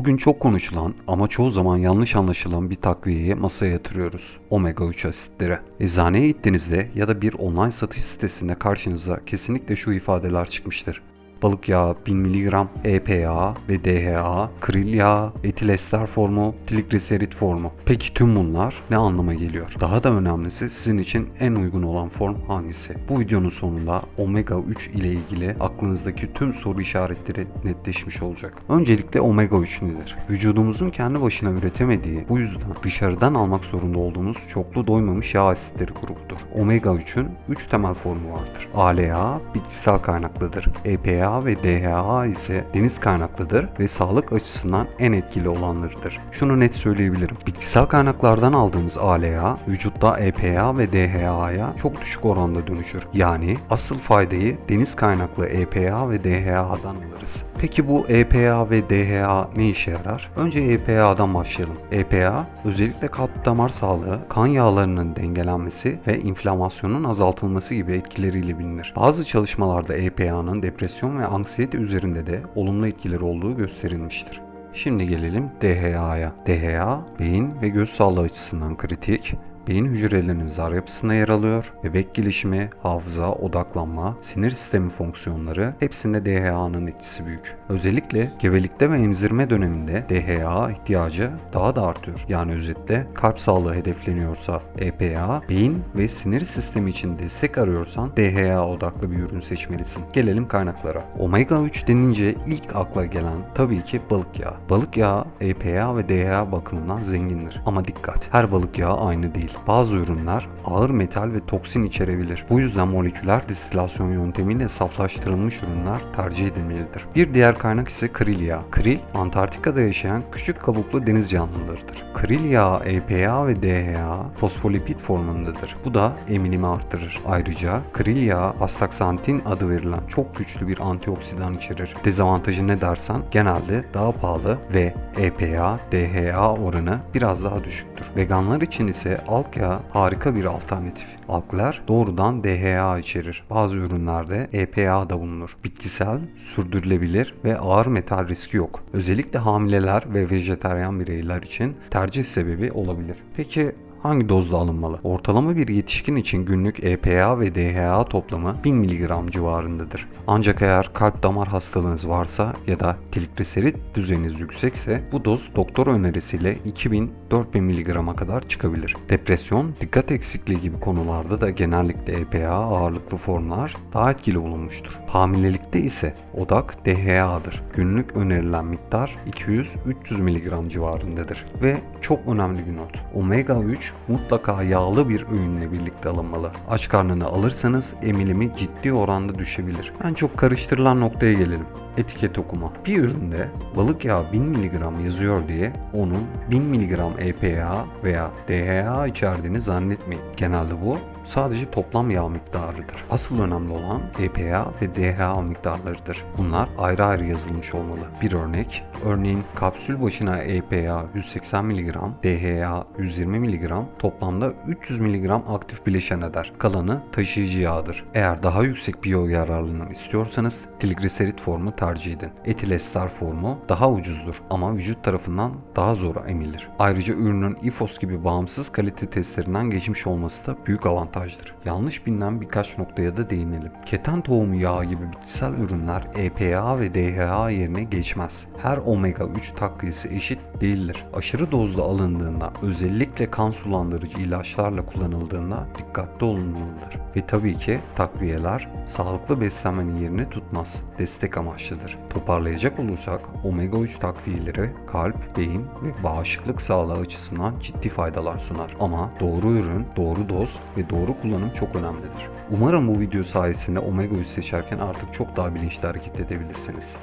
Bugün çok konuşulan ama çoğu zaman yanlış anlaşılan bir takviyeyi masaya yatırıyoruz. Omega 3 asitleri. Eczaneye gittiğinizde ya da bir online satış sitesinde karşınıza kesinlikle şu ifadeler çıkmıştır: balık yağı 1000 mg, EPA ve DHA, kril yağı, etil ester formu, trigliserit formu. Peki tüm bunlar ne anlama geliyor? Daha da önemlisi, sizin için en uygun olan form hangisi? Bu videonun sonunda omega 3 ile ilgili aklınızdaki tüm soru işaretleri netleşmiş olacak. Öncelikle omega 3 nedir? Vücudumuzun kendi başına üretemediği, bu yüzden dışarıdan almak zorunda olduğumuz çoklu doymamış yağ asitleri grubudur. Omega 3'ün 3 temel formu vardır. ALA bitkisel kaynaklıdır. EPA ve DHA ise deniz kaynaklıdır ve sağlık açısından en etkili olanlarıdır. Şunu net söyleyebilirim: bitkisel kaynaklardan aldığımız ALA vücutta EPA ve DHA'ya çok düşük oranda dönüşür. Yani asıl faydayı deniz kaynaklı EPA ve DHA'dan alırız. Peki bu EPA ve DHA ne işe yarar? Önce EPA'dan başlayalım. EPA özellikle kalp damar sağlığı, kan yağlarının dengelenmesi ve inflamasyonun azaltılması gibi etkileriyle bilinir. Bazı çalışmalarda EPA'nın depresyon ve anksiyete üzerinde de olumlu etkileri olduğu gösterilmiştir. Şimdi gelelim DHA'ya. DHA, beyin ve göz sağlığı açısından kritik. Beyin hücrelerinin zar yapısına yer alıyor. Bebek gelişimi, hafıza, odaklanma, sinir sistemi fonksiyonları hepsinde DHA'nın etkisi büyük. Özellikle gebelikte ve emzirme döneminde DHA ihtiyacı daha da artıyor. Yani özetle kalp sağlığı hedefleniyorsa EPA, beyin ve sinir sistemi için destek arıyorsan DHA odaklı bir ürün seçmelisin. Gelelim kaynaklara. Omega 3 denince ilk akla gelen tabii ki balık yağı. Balık yağı EPA ve DHA bakımından zengindir. Ama dikkat, her balık yağı aynı değil. Bazı ürünler ağır metal ve toksin içerebilir. Bu yüzden moleküler distilasyon yöntemiyle saflaştırılmış ürünler tercih edilmelidir. Bir diğer kaynak ise kril yağı. Kril, Antarktika'da yaşayan küçük kabuklu deniz canlılarıdır. Kril yağı EPA ve DHA fosfolipid formundadır. Bu da eminimi artırır. Ayrıca kril yağı astaksantin adı verilen çok güçlü bir antioksidan içerir. Dezavantajı ne dersen, genelde daha pahalı ve EPA, DHA oranı biraz daha düşüktür. Veganlar için ise alg yağı harika bir alternatif. Algler doğrudan DHA içerir. Bazı ürünlerde EPA da bulunur. Bitkisel, sürdürülebilir ve ağır metal riski yok. Özellikle hamileler ve vejetaryen bireyler için tercih sebebi olabilir. Peki hangi dozda alınmalı? Ortalama bir yetişkin için günlük EPA ve DHA toplamı 1000 mg civarındadır. Ancak eğer kalp damar hastalığınız varsa ya da trigliserit düzeyiniz yüksekse bu doz doktor önerisiyle 2000-4000 mg'a kadar çıkabilir. Depresyon, dikkat eksikliği gibi konularda da genellikle EPA ağırlıklı formlar daha etkili bulunmuştur. Hamilelikte ise odak DHA'dır. Günlük önerilen miktar 200-300 mg civarındadır. Ve çok önemli bir not: omega 3 mutlaka yağlı bir öğünle birlikte alınmalı. Aç karnına alırsanız emilimi ciddi oranda düşebilir. En çok karıştırılan noktaya gelelim: etiket okuma. Bir üründe balık yağı 1000 mg yazıyor diye onun 1000 mg EPA veya DHA içerdiğini zannetmeyin. Genelde bu sadece toplam yağ miktarıdır. Asıl önemli olan EPA ve DHA miktarlarıdır. Bunlar ayrı ayrı yazılmış olmalı. Bir örnek, örneğin kapsül başına EPA 180 mg, DHA 120 mg, toplamda 300 mg aktif bileşen eder. Kalanı taşıyıcı yağdır. Eğer daha yüksek biyo yararlılığını istiyorsanız trigliserit formu tercih edin. Etil ester formu daha ucuzdur ama vücut tarafından daha zor emilir. Ayrıca ürünün IFOS gibi bağımsız kalite testlerinden geçmiş olması da büyük avantajdır. Yanlış bilinen birkaç noktaya da değinelim. Keten tohumu yağı gibi bitkisel ürünler EPA ve DHA yerine geçmez. Her omega 3 takviyesi eşit değildir. Aşırı dozda alındığında, özellikle kan sulandırıcı ilaçlarla kullanıldığında dikkatli olunmalıdır. Ve tabii ki takviyeler sağlıklı beslenmenin yerini tutmaz, destek amaçlıdır. Toparlayacak olursak, omega 3 takviyeleri kalp, beyin ve bağışıklık sağlığı açısından ciddi faydalar sunar. Ama doğru ürün, doğru doz ve doğru kullanım çok önemlidir. Umarım bu video sayesinde omega 3 seçerken artık çok daha bilinçli hareket edebilirsiniz.